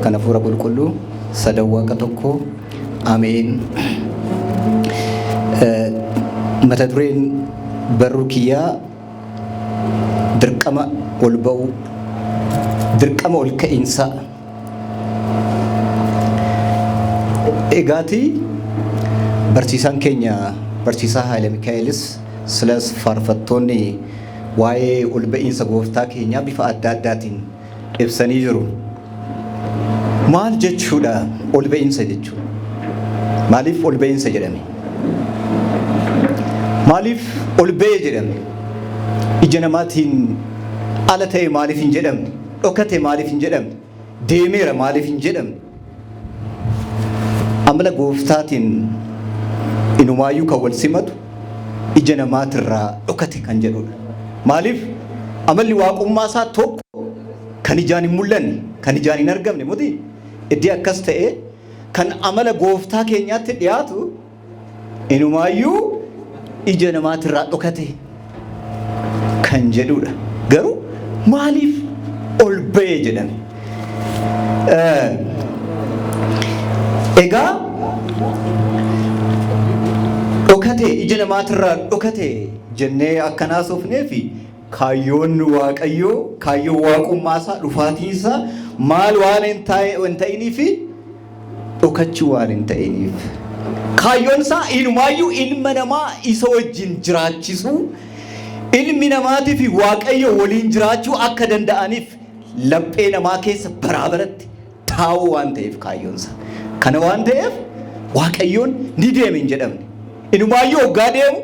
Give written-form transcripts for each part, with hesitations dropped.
kana fuura qulqulluu sadawwaqa tokko ameen. Mata dureen barruu kiyyaa dirqama ol ba'uu, dirqama ol ka'iinsaa. Egaati barsiisaan keenya barsiisaa Haayile Mikaa'ilis silas faarfattoonni waa'ee ol ba'iinsa gooftaa keenyaa bifa adda addaatiin ibsanii jiru. Maal jechuudha ol ba'iinsa jechuun? Maaliif ol ba'iinsa jedhame? Maaliif ol ba'e jedhame? Ija namaatiin ala ta'e maaliif hin jedhamne? Dhokate maaliif hin jedhamne? Deemeera maaliif hin jedhamne? Amala gooftaatiin inumaayyuu kan wal simatu ija namaatirraa dhokate kan jedhudha. Maaliif amalli waaqummaa isaa tokko kan ijaan hin mul'anne, kan ijaan hin argamne muti iddii akkas ta'e kan amala gooftaa keenyaatti dhiyaatu inumaayyuu ija namaatirraa dhokate kan jedhudha. Garuu maaliif ol ba'e jedhame? Egaa dhokate ija namaatirraa dhokate jennee akkanaa soofnee fi kaayyoon Waaqayyoo, kaayyoon waaqummaa isaa, dhufaatiin isaa maal waan hin ta'iniif dhokachuu waan hin ta'iniif. Kaayyoon isaa inumaayyuu ilma namaa isa wajjin jiraachisuu, ilmi namaatii fi Waaqayyo waliin jiraachuu akka danda'aniif laphee namaa keessa baraabaratti taa'uu waan ta'eef kaayyoon isaa. Kana waan ta'eef Waaqayyoon ni deeme hin jedhamne. Inumaayyuu hoggaa deemu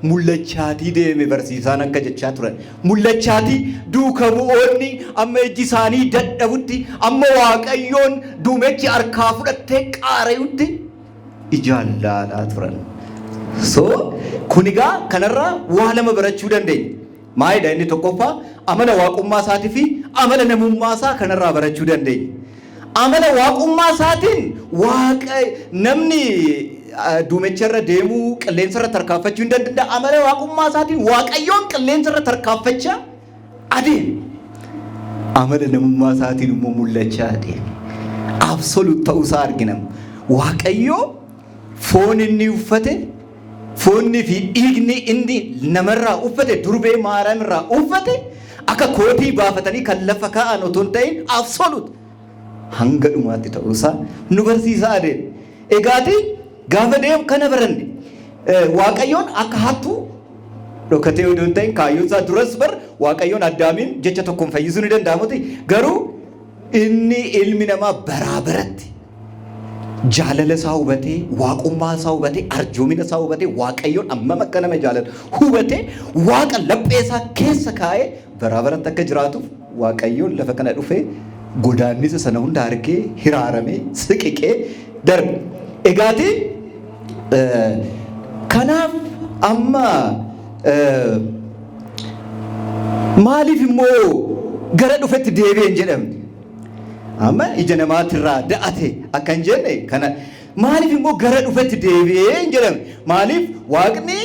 mul'achaatii deeme barsiisaan akka jechaa turan. Mul'achaatii duuka bu'oonni amma iji isaanii dadhabutti, amma Waaqayyoon duumechi harkaa fudhattee qaara'utti ijaan laalaa turan. So kunigaa kanarraa waa lama barachuu dandeenya. Maalidha inni tokkoffaa amala waaqummaa isaatii fi amala namummaa isaa kanarraa barachuu dandeenya. Amala waaqummaa isaatiin namni duumecharra deemuu qilleensarra tarkaanfachuu hin danda'a. Amala waaqummaa isaatiin Waaqayyoon qilleensarra tarkaanfachaa adeema. Amala namummaa isaatiin immoo mul'achaa adeema. Absoluut ta'uusaa argina. Waaqayyoo foon inni uffate, foonnii fi dhiigni inni namarraa uffate, durbee Maariyaamirraa uffate akka kootii baafatanii kan lafa kaa'an otoo hin ta'in absoluut hanga dhumaatti ta'uusaa nu barsiisaa adeema. Egaati gaafa deemu kana baranne Waaqayyoon akka hattuu dhokatee odoo hin ta'in kaayyoon isaa duras bar Waaqayyoon Addaamiin jecha tokkoon fayyisuu ni danda'amuti. Garuu inni ilmi namaa baraabaratti jaalala isaa hubatee, waaqummaa isaa hubatee, arjoomina isaa hubatee, Waaqayyoon ammam akka nama jaalatu hubatee, Waaqa laphee isaa keessa kaa'ee baraabaratti akka jiraatuuf Waaqayyoon lafa kana dhufee godaannisa sana hunda argee hiraaramee siqiqee darbe. Egaati kanaaf amma maaliif immoo gara dhufetti deebi'e hin jedhamne? Amma ija namaatirraa da'ate akka hin jenne kana maaliif immoo gara dhufetti deebi'e hin jedhamne? Maaliif Waaqni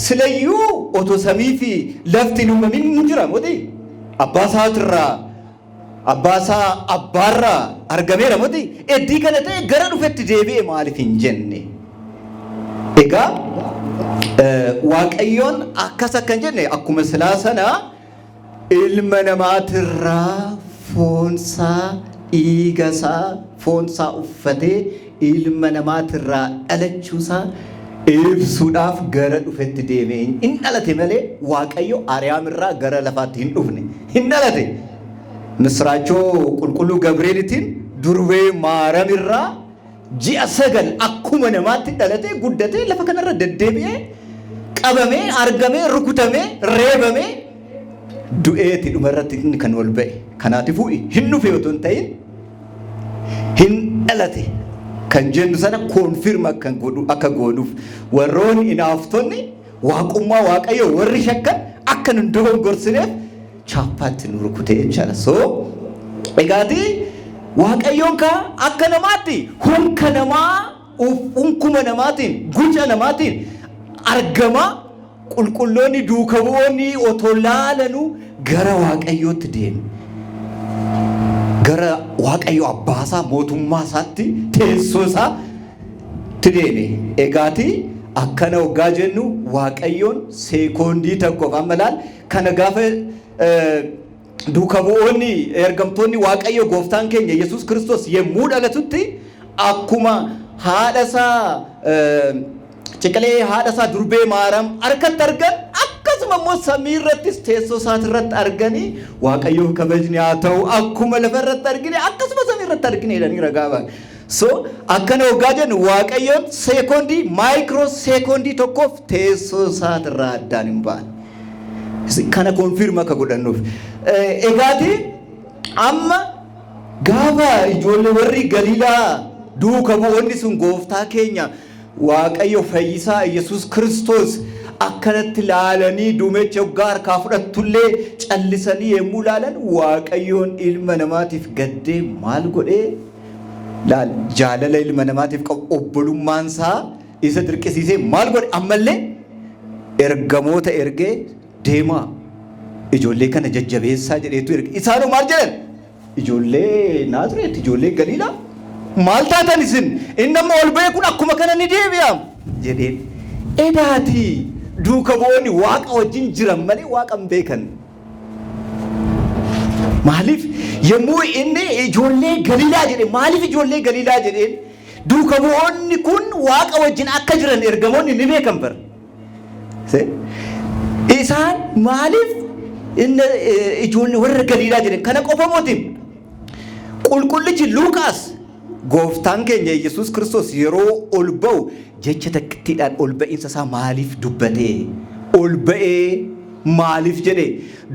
silayyuu otoo samii fi lafti hin uumamin hin jira moti abbaa isaatirraa abbaasaa abbaarraa argameera moti eddii kana ta'e gara dhufetti deebi'e maaliif hin jenne? Egaa Waaqayyoon akkas akka hin jenne akkuma silaa sana ilma namaatirraa foonsaa dhiigasaa foonsaa uffatee ilma namaatirraa dhalachuusaa ibsuudhaaf gara dhufetti deebi'e. Hin dhalate malee Waaqayyo Ariyaamirraa gara lafaatti hin dhufne. Hin dhalate. Misraachoo qulqulluu Gabri'eelitiin durbee Maariyaamirraa ji'a 9 akkuma namaatti dhalatee guddatee lafa kanarra deddeebi'ee qabamee argamee rukutamee reebamee du'eeti dhumarratti inni kan ol ba'e. Kanaafuu hin dhufe otoo hin ta'in hin dhalate kan jennu sana koonfirma akka goonuuf warroonni hinaaftonni waaqummaa Waaqayyoo warri shakkan akka nun dogongorsineef chaappaatti nu rukutee jechaadha. So egaati Waaqayyoon akka namaatti hunka namaa hunkuma namaatiin guca namaatiin argama qulqulloonni duuka bu'oonni otoo laalanuu gara Waaqayyootti deemu. gara waaqayyo abbaasaa mootummaa isaatti teessoo isaa tideeme. Egaati akkana waggaa jennu waaqayyoon seekoondii tokkoof amma laal kana gaafa duuka bu'oonni ergamtoonni waaqayyo gooftaan keenya Yesuus Kiristoos yemmuu dhalatutti akkuma haadha isaa ciqilee haadha isaa durbee Maariyaam harkatti argan akkasuma immoo samii irrattis teessoo isaati irratti arganii waaqayyoof kabajni haa ta'u akkuma lafa irratti argine akkasuma samii irratti argine jedhanii ragaa ba'an. So akkana waggaa jennu waaqayyoon seekoondii maayikiroo seekoondii tokkoof teessoo isaati irraa addaan hin ba'an. Kana konfirma akka godhannuuf. Egaati amma gaafa ijoollee warri Galiilaa duuka bu'oonni sun gooftaa keenya waaqayyo fayyisaa Yesuus Kiristoos akkanatti laalanii duumecha waggaa harkaa fudhattullee callisanii yemmuu laalan waaqayyoon ilma namaatiif gaddee maal godhee laal jaalala ilma namaatiif qabu obbolummaan isaa isa dirqisiisee maal godhe ammallee ergamoota ergee deemaa ijoollee kana jajjabeessaa jedheetu erge. Isaanoo maal jedhan? Ijoollee Naazreet ijoollee Galiilaa maal taatan isin? Inni amma ol ba'e kun akkuma kana ni deebi'a jedheen. Edaati duuka bu'oonni waaqa wajjin jiran malee waaqa hin beekan. Maaliif yemmuu inni ijoollee Galiilaa jedhe maaliif ijoollee Galiilaa jedheen? Duuka bu'oonni kun waaqa wajjin akka jiran ergamoonni ni beekan bara. Isaan maaliif ijoollee warra Galiilaa jedhan kana qofa mootiin qulqullichi Luuqaas gooftaan keenya Yesuus Kiristoos yeroo ol ba'u jecha takkittiidhaan ol ba'iinsa isaa maaliif dubbatee ol ba'ee maaliif jedhe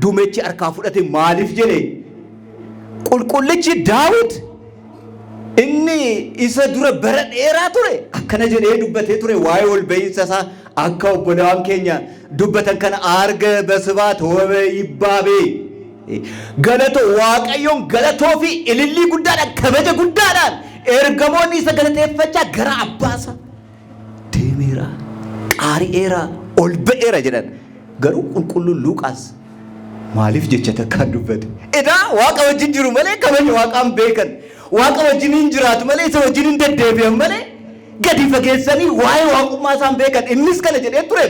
duumechi harkaa fudhate maaliif jedhe qulqullichi Daawit inni isa dura bara dheeraa ture akkana jedhee dubbatee ture waa'ee ol ba'iinsa isaa akka obboleewwan keenya dubbatan kana arga basbaat hobe yibbabe galato waaqayyoon galatoo fi ilillii guddaadhaan kabaja guddaadhaan ergamoonni isa galateeffachaa gara abbaasa deemeera qaari'eera ol ba'eera jedhan garuu qulqulluun Luuqaas maaliif jecha takkaan dubbate edaa waaqa wajjin jiru malee kabaja waaqaan beekan waaqa wajjin hin jiraatu malee isa wajjin hin deddeebi'an malee gadi fageessanii waa'ee waaqummaa isaan beekan. Innis kana jedhee ture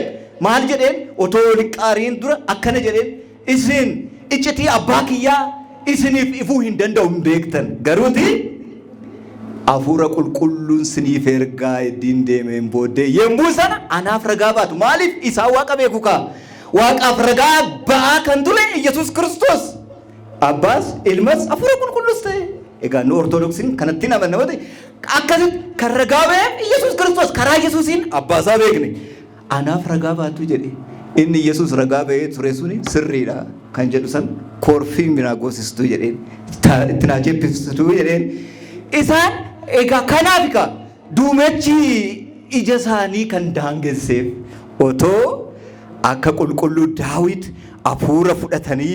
maal jedheen otoo liqqaariin dura akkana jedheen isin iccitii abbaa kiyyaa isiniif ifuu hin danda'u hin beektan garuuti hafuura qulqulluun siniif ergaa ittiin deemeen booddee yemmuu sana anaaf ragaa baatu maaliif isaan waaqa beeku kaa waaqaaf ragaa ba'aa kan ture Yesuus Kiristoos abbaas ilmas hafuura qulqulluus ta'e. Egaa nu ortodoksiin kanatti namoota akkasitti kan ragaa ba'e Yesuus Kiristoos karaa Yesuusiin abbaasaa beekne anaaf ragaa baatu jedhe inni Yesuus ragaa ba'ee ture suni sirriidha kan jedhu san korfii minaa goosistuu jedheen itti naa jebbistuu jedheen isaan egaa kanaaf ka duumechi ija isaanii kan daangesseef otoo akka qulqulluu Daawit hafuura fudhatanii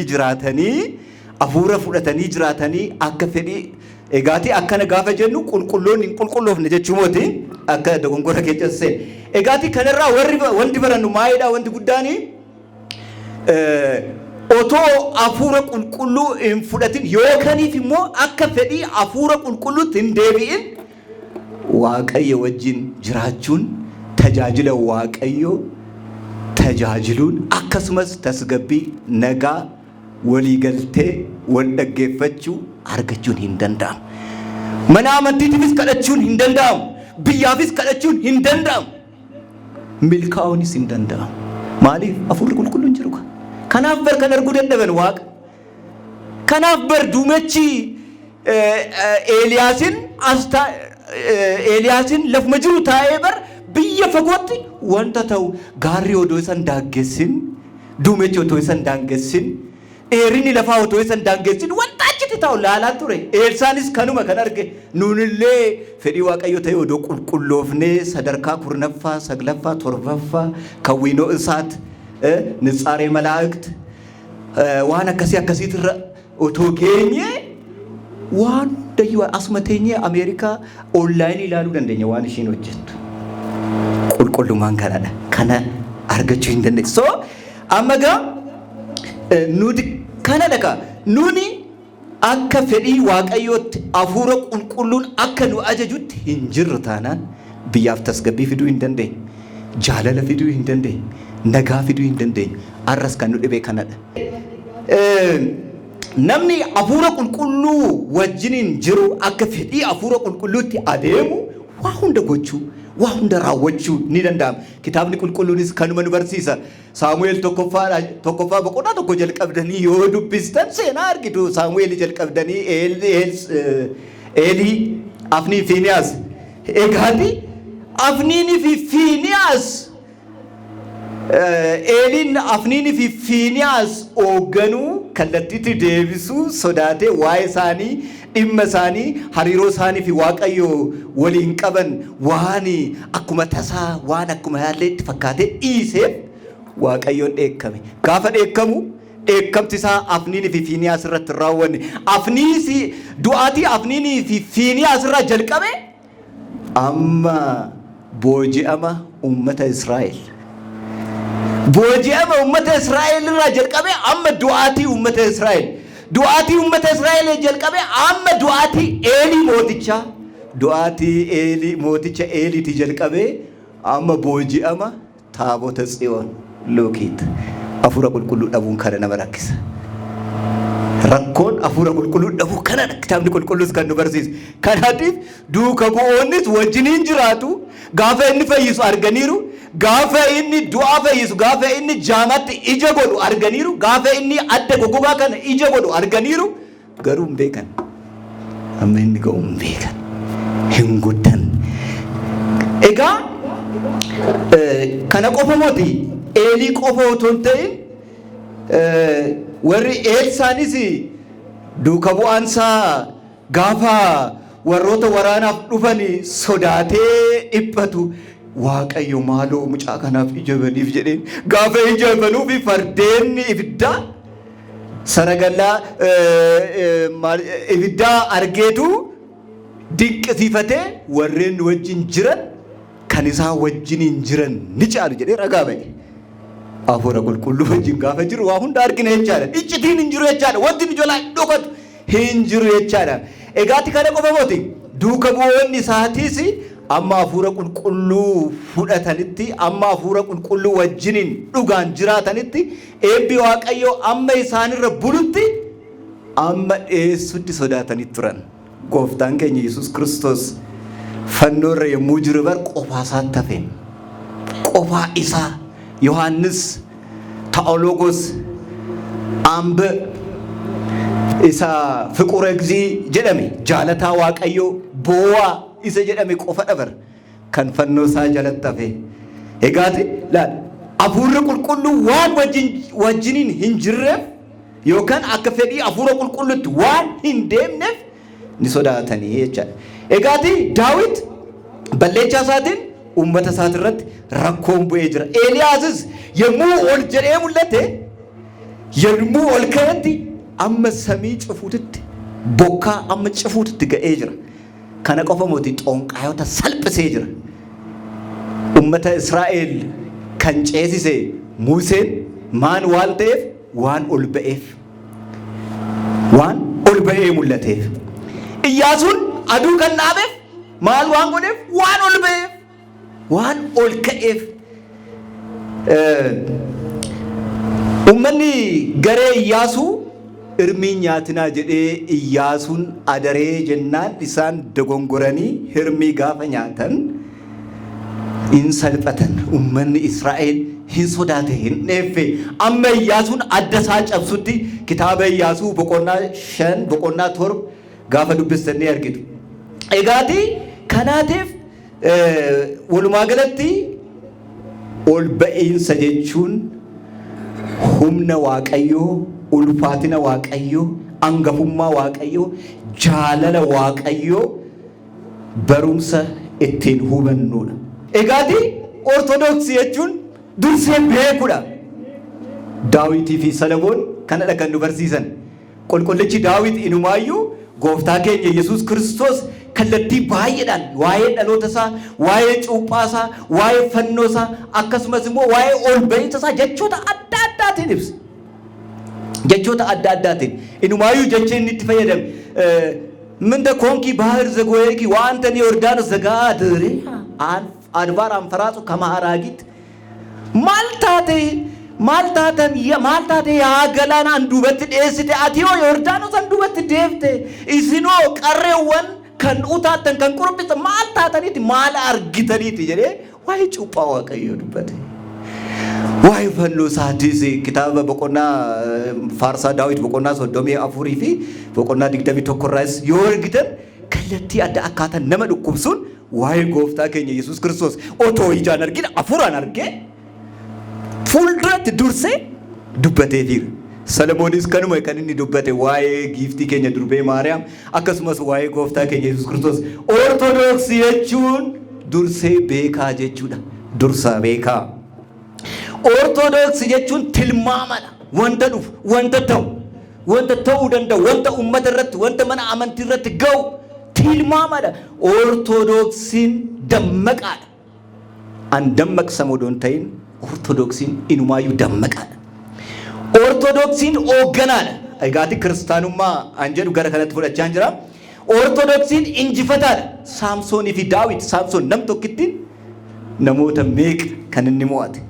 jiraatanii akka fedhii egaati akkana gaafa jennu qulqulloon hin qulqulloofne jechuumooti akka dogongora keessatti egaati kanarraa wanti barannu maayidha wanti guddaani otoo hafuura qulqulluu hin fudhatin yookaniif immoo akka fedhii hafuura qulqulluutti hin deebi'in waaqayyo wajjin jiraachuun tajaajila waaqayyo tajaajiluun akkasumas tasgabbii nagaa walii galtee wal dhaggeeffachuu argachuun hin danda'amu. Mana amantiitiifis kadhachuun hin danda'amu. Biyyaafis kadhachuun hin danda'amu. Milkaa'uunis hin danda'amu. Maaliif hafuurri qulqulluun jiru kan? Kanaaf bar kan arguu dadhaban waaqa. Kanaaf bar duumechi Eeliyaasin lafuma jiru taa'ee bar biyya fagootti wanta ta'u gaarri odoo isan daangessin duumechi otoo isan daangessin dheerinni lafaa otoo isan daangessin wanta achitti ta'u laalaa ture. Eelsaanis kanuma kan arge nuunillee fedhii waaqayyo ta'e odoo qulqulloofnee sadarkaa kurnaffaa saglaffaa torbaffaa kawwiinoo isaat nitsaaree malaa'ikti waan akkasiitirra otoo geenye waan dayyoo asuma teenyee Ameerikaa onlaayinii ilaaluu dandeenya waan ishiin hojjettu. Qulqullummaan kanadha. Kana argachuu hin dandeessu. So amma gaa nuti kanadha ka nuni akka fedhii waaqayyootti hafuura qulqulluun akka nu ajajutti hin jirru taanaan biyyaaf tasgabbii fiduu hin dandeenye, jaalala fiduu hin dandeenye, nagaa fiduu hin dandeenye. Arras kan nu dhibee kanadha. Namni hafuura qulqulluu wajjiniin jiru akka fedhii hafuura qulqulluutti adeemu waa hunda gochuu, waa hunda raawwachuu ni danda'ama. Kitaabni qulqulluunis kanuma nu barsiisa. Saamu'eel tokkoffaa boqonnaa tokko jalqabdanii yoo dubbistan seenaa argitu. Saamu'eel jalqabdanii Eelii, Afnii, Fiiniyaas. Egaati Afniinii fi Fiiniyaas, Eeliin Afniinii fi Fiiniyaas hoogganuu kallattiitti deebisuu sodaatee waa'ee isaanii, dhimma isaanii, hariiroo isaanii fi Waaqayyo waliin qaban waan akkuma tasaa waan akkuma yaallee itti fakkaatee dhiiseef Waaqayyoon dheekkame. Gaafa dheekkamu dheekkamti isaa Afniinii fi Fiiniyaas irratti raawwanne. Du'aatii Afniinii fi Fiiniyaas irraa jalqabe amma booji'ama uummata Israa'el. Booji'ama uummata Israa'el irraa jalqabe amma du'aatii uummata Israa'el. Du'aatii uummata Israa'el jalqabe amma du'aatii Eelii mootichaa. Du'aatii Eelii mooticha Eeliitii jalqabe amma booji'ama taabota Tsiyoon Lookiit. Hafuura qulqulluu dhabuun kana nama rakkisa. Rakkoon hafuura qulqulluu dhabuu kanadha. Kitaabni qulqulluus kan nu barsiisu. Kanaatiif duuka bu'oonnis wajjiniin jiraatu. Gaafa inni fayyisu arganiiru. Gaafa inni du'aa fayyisu, gaafa inni jaamatti ija godhu arganiiru. Gaafa inni adda gogogaa kana ija godhu arganiiru. Garuu hin beekan. Amma inni ga'u hin beekan. Hin guddan. Egaa kana qofa moti Eelii qofa otoo hin ta'in warri Eelsaanis duuka bu'aansaa gaafa warroota waraanaaf dhufan sodaatee dhiphatu. Waaqayyo maaloo mucaa kanaaf ija baniif jedheen gaafa ija banuufi fardeen ibiddaa saragallaa ibiddaa argeetu dinqisiifatee warreen wajjin jiran kan isaa wajjiniin jiran ni caalu jedhee ragaa ba'e. Hafuura qulqulluu wajjin gaafa jiru waa hunda argina jechaadha. Iccitiin hin jiru jechaadha. Wanti nu jalaa dhokatu hin jiru jechaadha. Egaati kana qofa moti duuka bu'oonni isaatiis amma hafuura qulqulluu fudhatanitti, amma hafuura qulqulluu wajjiniin dhugaan jiraatanitti, eebbi Waaqayyoo amma isaanirra bulutti amma dhiyeessutti sodaatanii turan. Gooftaan keenya Yesuus Kiristoos fannoorra yommuu jiru bar qofaa isaatti hafe. Qofaa isaa Yohaannis Taa'ologos Ambe isa Fiqura Egzii jedhame jaalataa Waaqayyoo boo'aa isa jedhame qofa dabar kan fannoo isaa jalatti hafe. Egaati laal hafuurri qulqulluu waan wajjiniin hin jirreef yookaan akka fedhii hafuura qulqulluutti waan hin deemneef ni sodaatanii jechaadha. Egaati Daawit balleechaa isaatiin uummata isaati irratti rakkoon bu'ee jira. Eeliyaasis yommuu ol jedhee mul'ate, yommuu ol ka'etti amma samii cufuutitti bokkaa amma cufuutitti ga'ee jira. Kana qofa moti xonqaayota salphisee jira. Uummata Israa'el kan ceesise Museen maan waan ta'eef waan ol ba'eef, waan ol ba'ee mul'ateef. Iyyaasuun aduu kan dhaabeef maal waan godheef waan ol ba'eef, waan ol ka'eef. Uummanni garee Iyyaasuu hirmii nyaatinaa jedhee Iyyaasuun adaree jennaan isaan dogongoranii hirmii gaafa nyaatan hin salphatan. Uummanni Israa'el hin sodaate, hin dheeffe. Amma Iyyaasuun adda isaa cabsutti kitaaba Iyyaasuu boqonnaa 5 boqonnaa 7 gaafa dubbistan ni argitu. Egaati kanaatiif walumaa galatti ol ba'iinsa jechuun humna Waaqayyoo, ulfaatina Waaqayyoo, angafummaa Waaqayyoo, jaalala Waaqayyoo barumsa ittiin hubannudha. Egaati ortodoksii jechuun dursee beekudha. Daawitii fi Salomoon kanadha kan nu barsiisan. Qulqullichi Daawit inumaayyuu gooftaa keenya Yesuus Kiristoos kallattii baay'eedhaan waa'ee dhaloota isaa, waa'ee cuuphaa isaa, waa'ee fannoo isaa, akkasumas immoo waa'ee ol ba'iinsa isaa jechoota adda addaatiin ibsa. jechoota adda addaatiin inumaayyuu jecha inni itti fayyadame minda konkii bahar zagoyeeki waanta ni Yordaanos zagaa dure adbaar anfaraatu kama haraagit maaltaatan yaa galaana anduubatti dheessite atiyoo Yordaanos anduubatti deefte isinoo qarreewwan kan utaatan kan qurbisa maaltaataniiti maal argitaniiti jedhee waa'ee cuuphaa Waaqayyoo dubbate. Waa'ee fannoo isaatis kitaaba boqonnaa faarsaa Daawit boqonnaa 34 fi boqonnaa 21 irraas yoo argitan kallattii adda akkaataa nama dhukkubsuun waa'ee gooftaa keenya Yesuus Kiristoos otoo ijaan argina hafuuraan argee fuulduratti dursee dubbateefiira. Salomoonis kanuma kan inni dubbate waa'ee giiftii keenya durbee Maariyaam akkasumas waa'ee gooftaa keenya Yesuus Kiristoos. Ortodoksii jechuun dursee beekaa jechuudha. Dursaa beekaa. Ortodoksii jechuun tilmaamadha. Wanta dhufu, wanta ta'uu danda'u, wanta uummata irratti, wanta mana amantii irratti ga'u tilmaamadha. Ortodoksiin dammaqaadha. An dammaqsamu odoon ta'in ortodoksiin inumaayyuu dammaqaadha. Ortodoksiin hoogganaadha. Egaati kiristaanummaa an jedhu gara kanatti fudhachaa jira. Ortodoksiin injifataadha. Saamsoonii fi Daawit, Saamsoon nam tokkittiin namoota meeqa kan inni mo'ate.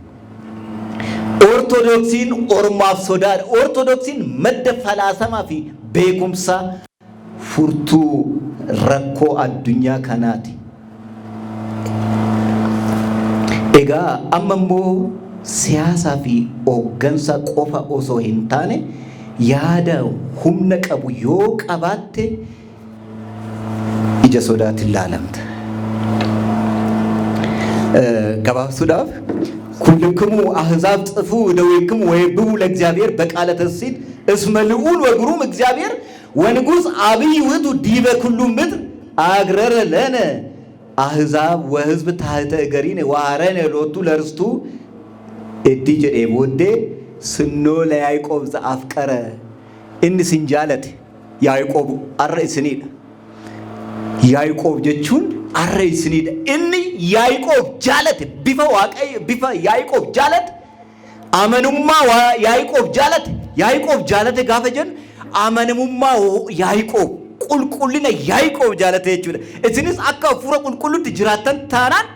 Ortodoksiin ormaaf sodaadha. Ortodoksiin madda falaasamaa fi beekumsa furtuu rakkoo addunyaa kanaati. Egaa amma immoo siyaasaa fi hooggansa qofa osoo hin taane yaada humna qabu yoo qabaatte ija sodaatiin ilaalamta. gabaabsuudhaaf ኩልክሙ አሕዛብ ጽፉ ደዌክሙ ወይብቡ ለእግዚአብሔር በቃለ ተስሲት እስመ ልዑል ወግሩም እግዚአብሔር ወንጉሥ አብይ ውእቱ ዲበ ኩሉ ምድር አግረረ ለነ አሕዛብ ወሕዝብ ታሕተ እገሪነ ወአረነ ሎቱ ለርስቱ እዲ ጀዴ ቦዴ ስኖ ለያዕቆብ ዘአፍቀረ እኒ ሲንጃለት ያዕቆብ አረእስኒድ ያዕቆብ ጀቹን አረእስኒድ እኒ ያዕቆብ ጃለት ቢፈ ያዕቆብ ጃለት አመኑማ ያዕቆብ ጃለት ጋፈጀን አመኑማ ያዕቆብ ቁልቁልና ያዕቆብ ጃለት የቹለ እዚንስ አካ ፉረ ቁልቁሉት ጅራተን ታናን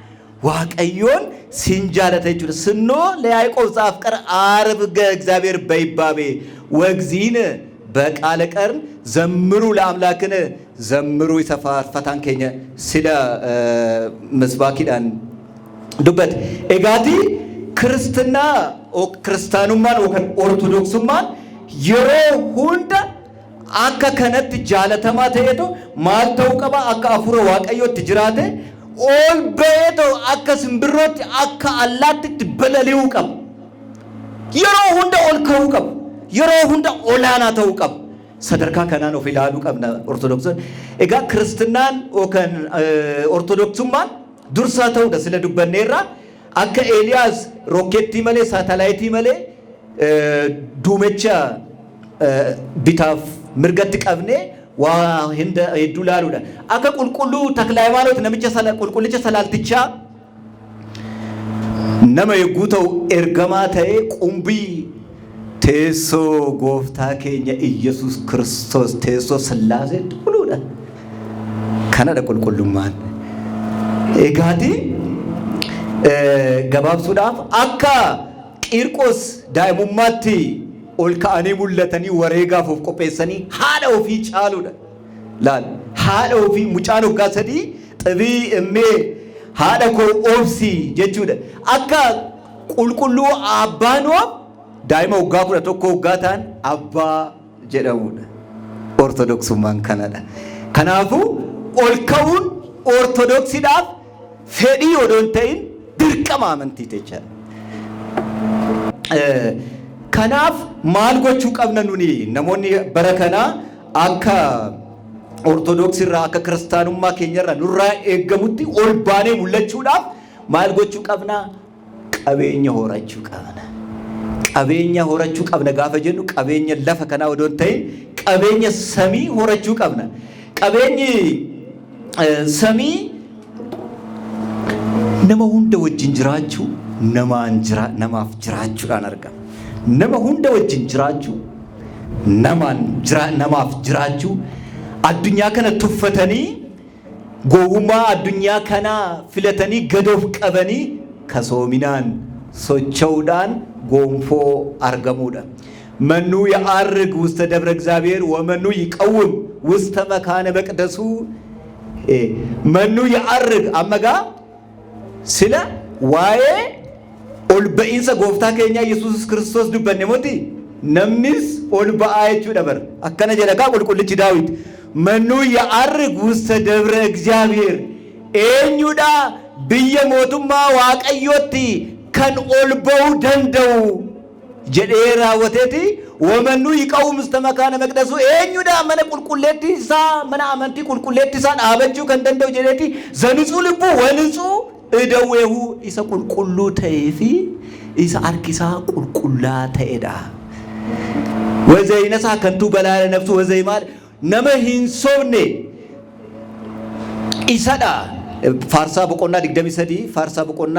ዋቀዮን ሲንጃለት የቹለ ስኖ ለያዕቆብ ዘአፍቀረ አርብ እግዚአብሔር በይባቤ ወግዚነ በቃለ ቀርን ዘምሩ ለአምላክነ ዘምሩ ይሰፋፈታን ከኛ ስለ መስባኪዳን ዱበት ኤጋቲ ክርስትና ክርስቲያኑማን ኦርቶዶክሱማን የሮ ሁንዳ አካ ከነት ጃለተማ ተየቶ ማልተው ቀባ አካ አፉረ ዋቀዮት ጅራተ ኦል በየቶ አካ ስምብሮት አካ አላት በለሊው ቀብ የሮ ሁንዳ ኦልከው ቀብ የሮ ሁንዳ ኦላና ተው ቀብ ሰደርካ ከናን ኦፊላሉ ቀብና ኦርቶዶክሶን ኤጋ ክርስትናን ኦከን ኦርቶዶክሱማን ዱርሳ ተው ደስለ ዱበኔራ አካ ኤልያስ ሮኬቲ መሌ ሳተላይቲ መሌ ዱመቻ ቢታፍ ምርገት ቀብኔ ዋ ህንደ ይዱላሉዳ አካ ቁልቁሉ ተክለ ሃይማኖት ነምጨ ሰላ ቁልቁልጨ ሰላልትቻ ነመ ይጉተው ኤርገማ ተይ ቁምቢ ቴሶ ጎፍታ ኬኛ ኢየሱስ ክርስቶስ ቴሶ ስላሴ ዱሉዳ ከነደ ቁልቁሉማን ኤጋቲ ገባብሱዳፍ አካ ቂርቆስ ዳይሙማቲ ኦልካአኔ ሙለተኒ ወሬጋፍ ቆጴሰኒ ሃዳው ፊ ጫሉዳ ላል ሃዳው ፊ ሙጫኖ ጋሰዲ ጥቢ እሜ ሃዳኮ ኦብሲ ጀቹዳ አካ ቁልቁሉ አባኖ ዳይማ ወጋኩ ለተኮ ወጋታን አባ ጀደሙዳ ኦርቶዶክሱማን ከናዳ ከናፉ ኦልካውን ኦርቶዶክሲዳፍ ፌዲ ወዶንተይን ድርቀማ አመንቲ ተቻ ከናፍ ማልጎቹ ቀብነኑኒ ነሞኒ በረከና አካ ኦርቶዶክስ ራ አካ ክርስቲያኑማ ኬኘራ ኑራ ኤገሙቲ ኦልባኔ ሙለቹዳፍ ማልጎቹ ቀብና ቀቤኛ ሆራቹ ቀብና ቀቤኛ ሆራቹ ቀብና ጋፈጀኑ ቀቤኛ ለፈ ከና ወዶንተይ ቀቤኛ ሰሚ ሆራቹ ቀብና ቀቤኝ ሰሚ ነማ ሁንደ ወጅን ጅራቹ ነማፍ ጅራቹ ዳን አርጋ ነማ ሁንደ ወጅን ጅራቹ namaaf jiraachuu addunyaa kana tuffatanii gowwummaa addunyaa kana filatanii gadoof qabanii kasoominaan sochoodhaan gonfoo argamuudha መኑ ያአርግ ውስተ ደብረ እግዚአብሔር ወመኑ ይቀውም ውስተ መካነ መቅደሱ መኑ ያአርግ አመጋ ስለ ዋዬ ኦልበኢንሰ ጎፍታ ከኛ ኢየሱስ ክርስቶስ ዱበኔ ሞቲ ነምኒስ ኦልበአይቹ ደበር አከነ ጀለካ ቁልቁልች ዳዊት መኑ ያአርግ ውስተ ደብረ እግዚአብሔር ኤኙዳ ብየሞቱማ ዋቀዮቲ ከን ኦልበው ደንደው ጀዴራ ወቴቲ ወመኑ ይቀውም ውስተ መካነ መቅደሱ ኤኙዳ መነ ቁልቁሌቲ ሳ መና አመንቲ ቁልቁሌቲ ሳ አበጁ ከንደንደው ጀዴቲ ዘንጹ ልቡ ወንጹ እደዌሁ ኢሰ ቁልቁሉ ተይፊ ኢሰ አርኪሳ ቁልቁላ ተኤዳ ወዘይነሳ ከንቱ በላለ ነፍሱ ወዘይማል ነመ ሂንሶኔ ኢሰዳ ፋርሳ በቆና ድግደሚሰዲ ፋርሳ በቆና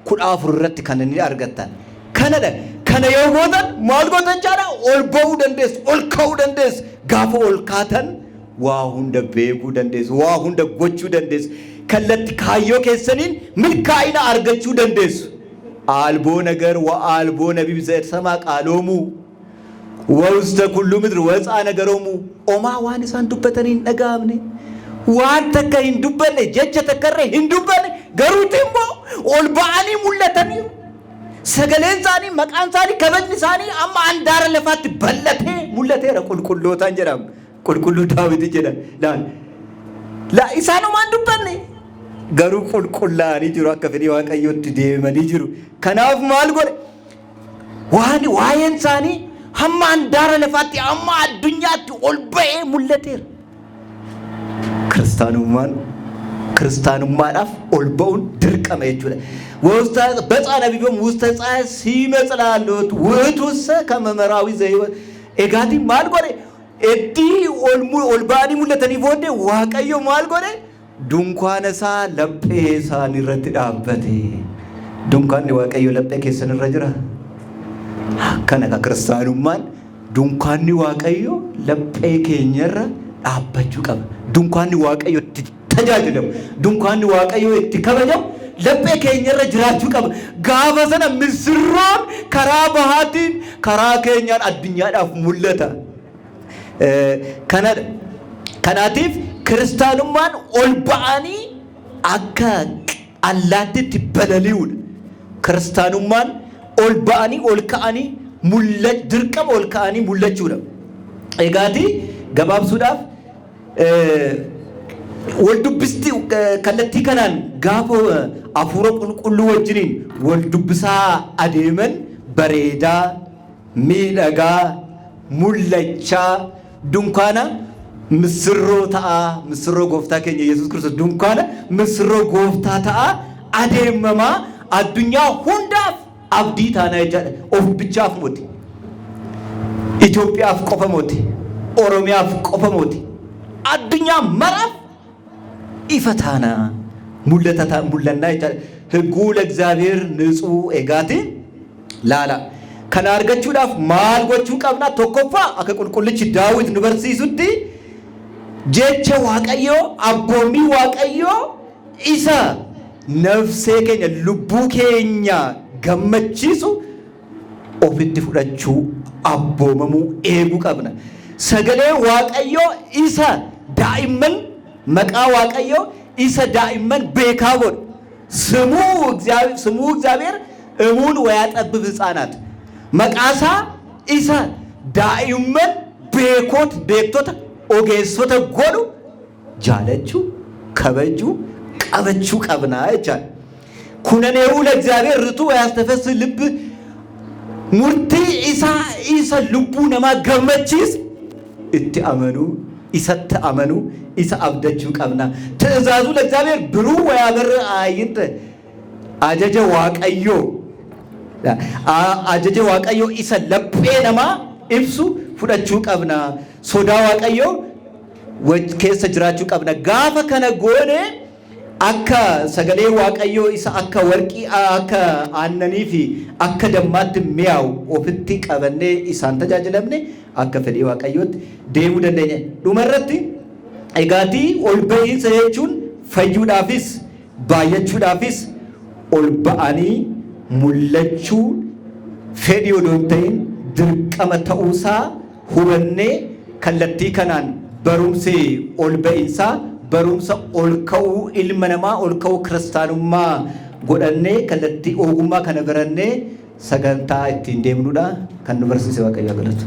ኩዳፉረት ከነኒ አርገታን ከነደ ከነ የጎተን ማልጎተን ቻላ ኦልበው ደንደስ ኦልካው ደንደስ ጋፎ ኦልካተን ዋሁን ደቤጉ ደንደስ ዋሁን ደጎቹ ደንደስ ከለት ካዮ ከሰኒን ምልካይና አርገቹ ደንደስ አልቦ ነገር ወአልቦ ነቢብ ዘሰማ ቃሎሙ ወውስተ ኩሉ ምድር ወፃ ነገሮሙ ኦማ ዋንሳን ዱበተኒን ነጋምኔ ዋን ተከ hindubbane jecha takkarre hindubbane garuutimmo olbaani mullatani sagalensani maqansani kabajnisani amma andara lafatti ballate mullatera qulqullotan jedham qulqullu daawit jedha la isanu man dubbanne garu qulqullaani jiru akka fedhi waaqayyotti deemani jiru kanaaf maal godhe waayensani hamma andara lafatti amma addunyaatti olba'ee mullatera ክርስቲያኑማን አፍ ኦልበውን ድርቀመ ይችላል ወስታ በጻና ቢበም ውስተ ጻይ ሲመጽላሉት ውህቱሰ ከመመራዊ ዘይወ ኤጋቲ ማልጎሬ ኤዲ ኦልባኒ ሙለተኒ ፎንዴ ዋቀዮ ማልጎሬ ዱንኳነሳ ለጴሳ ንረት ዳበቴ ዱንኳን ዋቀዮ ለጴ ከሰን ረጅራ ከነካ ክርስቲያኑማን ዱንኳን ዋቀዮ ለጴ ከኘራ ዳበቹ ቀበ ዱንኳን ዋቀዮ ተጃጅለው ዱንኳን ዋቀዮ እትከበጀው ለጴ ከኘራ ጅራቹ ቀበ ጋበሰነ ምስሮን ከራ ባህቲን ከራ ከኛን አድኛ ዳፍ ሙለታ ከናቲፍ ክርስቲያኑማን ኦልባኒ አካ አላትት በለሊውን ክርስቲያኑማን ኦልባኒ ኦልካኒ ሙለጭ ድርቀም ኦልካኒ ሙለጭው ነው ኤጋቲ ገባብሱዳፍ ወልዱብስቲ ከለቲ ከናን ጋፎ አፉሮ ቁልቁሉ ወጅኒን ወልዱብሳ አዴመን በሬዳ ሚለጋ ሙለቻ ዱንኳና ምስሮ ታአ ምስሮ ጎፍታ ከኛ ኢየሱስ ክርስቶስ ዱንኳና ምስሮ ጎፍታ ታአ አዴመማ አዱኛ ሁንዳፍ አብዲታና ይቻለ ኦፍ ብቻፍ ሞት ኢትዮጵያ አፍ ቆፈሞት ኦሮሚያ አፍ ቆፈሞት አዱኛ መራፍ ይፈታና ሙለና ይቻለ ህጉ ለእግዚአብሔር ንጹህ ኤጋቲ ላላ ከናርገቹ ዳፍ ማልጎቹ ቀብና ተኮፋ አከቁልቁልች ዳዊት ዩኒቨርሲቲ ጀቸ ዋቀዮ አቦሚ ዋቀዮ ኢሳ ነፍሴ ከኛ ልቡ ከኛ ገመቺሱ ኦፊት ፍዳቹ አቦመሙ ኤጉ ቀብና ሰገሌ ዋቀዮ ኢሳ ዳይመን መቃ ዋቀዮ ኢሳ ዳይመን ቤካቦን ስሙ እግዚአብሔር እሙን ወያጠብብ ህፃናት መቃሳ ኢሳ ዳይመን ቤክቶታ ኦጌሶተ ጎዱ ጃለቹ ከበጁ ቀበቹ ቀብና ይቻል ኩነኔው ለእግዚአብሔር ርቱ ያስተፈስ ልብ ሙርቲ ኢሳ ልቡ ነማ ገመቺስ እትአመኑ ኢሰተ አመኑ ኢሳ አብደቹ ቀብና ትእዛዙ ለእግዚአብሔር ብሩ ወያበር አይንተ አጀጀ ዋቀዮ ኢሳ ለጴ ነማ ኢብሱ ፍዳቹ ቀብና ሶዳ ዋቀዮ ወጅ ከሰ ጅራቹ ቀብና ጋፈ ከነ ጎኔ akka sagalee waaqayyoo isa akka warqii akka aannanii fi akka dammaatti mi'aawu ofitti qabannee isaan tajaajilamne akka fedhii waaqayyootti deemuu dandeenya. Dhumarratti egaatii ol ba'iinsa jechuun fayyuudhaafis baay'achuudhaafis ol ba'anii mul'achuu fedhii odoo hin ta'in dirqama ta'uusaa hubannee kallattii kanaan barumsi ol ba'iinsaa barumsa ol ka'uu ilma namaa ol ka'uu kiristaanummaa godhannee kallattii ogummaa kana barannee sagantaa ittiin deemnudha kan nu barsiise waaqayyo galatu.